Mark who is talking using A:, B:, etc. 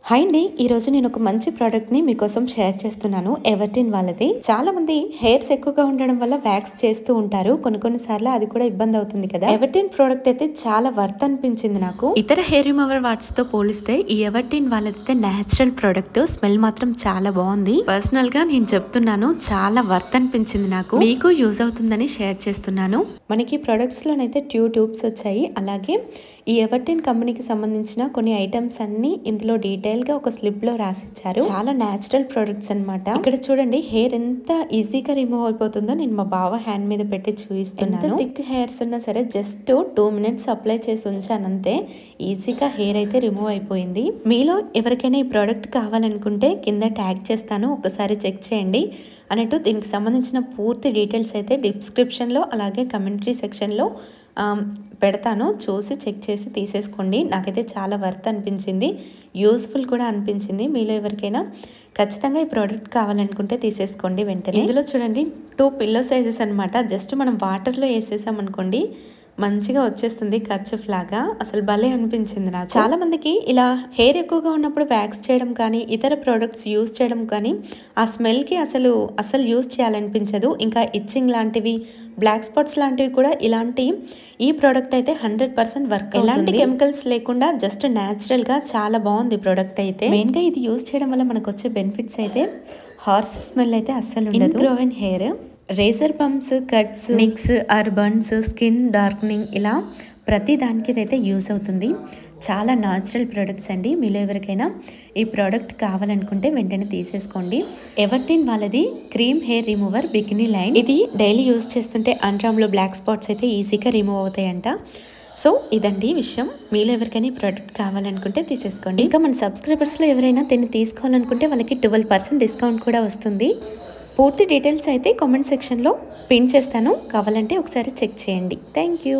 A: Hi అండి, ఈరోజు నేను ఒక మంచి ప్రోడక్ట్ని మీకోసం షేర్ చేస్తున్నాను. ఎవర్టీన్ వాళ్ళది. చాలా మంది హెయిర్స్ ఎక్కువగా ఉండడం వల్ల వ్యాక్స్ చేస్తూ ఉంటారు. కొన్నిసార్లు అది కూడా ఇబ్బంది అవుతుంది కదా. ఎవర్టీన్ ప్రోడక్ట్ అయితే చాలా వర్త్ అనిపించింది నాకు. ఇతర హెయిర్ రిమూవర్ వాట్స్ తో పోలిస్తే ఈ ఎవర్టీన్ వాళ్ళదైతే నేచురల్ ప్రోడక్ట్. స్మెల్ మాత్రం చాలా బాగుంది. పర్సనల్ గా నేను చెప్తున్నాను, చాలా వర్త్ అనిపించింది నాకు. మీకు యూజ్ అవుతుందని షేర్ చేస్తున్నాను. మనకి ప్రొడక్ట్స్ లోనైతే ట్యూబ్స్ వచ్చాయి. అలాగే ఈ ఎవర్టీన్ కంపెనీకి సంబంధించిన కొన్ని ఐటమ్స్ అన్ని ఇందులో డీటెయిల్ గా ఒక స్లిప్ లో రాసిచ్చారు. చాలా నేచురల్ ప్రొడక్ట్స్ అన్నమాట. ఇక్కడ చూడండి, హెయిర్ ఎంత ఈజీగా రిమూవ్ అయిపోతుందో నేను మా బావ హ్యాండ్ మీద పెట్టి చూపిస్తున్నాను. ఎంత థిక్ హెయిర్స్ ఉన్నా సరే జస్ట్ 2 minutes అప్లై చేసి ఉంచానంతే, ఈజీగా హెయిర్ అయితే రిమూవ్ అయిపోయింది. మీలో ఎవరికైనా ఈ ప్రోడక్ట్ కావాలనుకుంటే కింద ట్యాగ్ చేస్తాను, ఒకసారి చెక్ చేయండి. అన్నట్టు దీనికి సంబంధించిన పూర్తి డీటెయిల్స్ అయితే డిస్క్రిప్షన్లో అలాగే కమెంటరీ సెక్షన్లో పెడతాను. చూసి చెక్ చేసి తీసేసుకోండి. నాకైతే చాలా వర్త్ అనిపించింది, యూస్ఫుల్ కూడా అనిపించింది. మీలో ఎవరికైనా ఖచ్చితంగా ఈ ప్రోడక్ట్ కావాలనుకుంటే తీసేసుకోండి వెంటనే. ఇందులో చూడండి 2 పిల్లో సైజెస్ అనమాట. జస్ట్ మనం వాటర్లో వేసేసాం అనుకోండి, మంచిగా వచ్చేస్తుంది కర్చీఫ్ లాగా. అసలు భలే అనిపించింది నాకు. చాలా మందికి ఇలా హెయిర్ ఎక్కువగా ఉన్నప్పుడు వ్యాక్స్ చేయడం కానీ ఇతర ప్రోడక్ట్స్ యూజ్ చేయడం కానీ ఆ స్మెల్కి అసలు యూజ్ చేయాలనిపించదు. ఇంకా ఇచ్చింగ్ లాంటివి, బ్లాక్ స్పాట్స్ లాంటివి కూడా ఇలాంటి ఈ ప్రోడక్ట్ అయితే 100% వర్క్. ఎలాంటి కెమికల్స్ లేకుండా జస్ట్ న్యాచురల్ గా చాలా బాగుంది ప్రోడక్ట్ అయితే. మెయిన్ గా ఇది యూజ్ చేయడం వల్ల మనకు వచ్చే బెనిఫిట్స్ అయితే హార్స్ స్మెల్ అయితే అస్సలు ఉండదు. Grown hair, razor bumps, cuts, nicks, burns, skin darkening, ఇలా ప్రతి దానికి అయితే యూజ్ అవుతుంది. చాలా న్యాచురల్ ప్రొడక్ట్స్ అండి. మీలో ఎవరికైనా ఈ ప్రోడక్ట్ కావాలనుకుంటే వెంటనే తీసేసుకోండి. ఎవర్టీన్ వాళ్ళది cream hair remover bikini line. ఇది డైలీ యూజ్ చేస్తుంటే అండ్రామ్లో బ్లాక్ స్పాట్స్ అయితే ఈజీగా రిమూవ్ అవుతాయంట. సో ఇదండి విషయం. మీలో ఎవరికైనా ఈ ప్రోడక్ట్ కావాలనుకుంటే తీసేసుకోండి. ఇంకా మన సబ్స్క్రైబర్స్లో ఎవరైనా దీన్ని తీసుకోవాలనుకుంటే వాళ్ళకి 12% డిస్కౌంట్ కూడా వస్తుంది. పూర్తి డీటెయిల్స్ అయితే కామెంట్ సెక్షన్లో పిన్ చేస్తాను, కావాలంటే ఒకసారి చెక్ చేయండి. Thank you.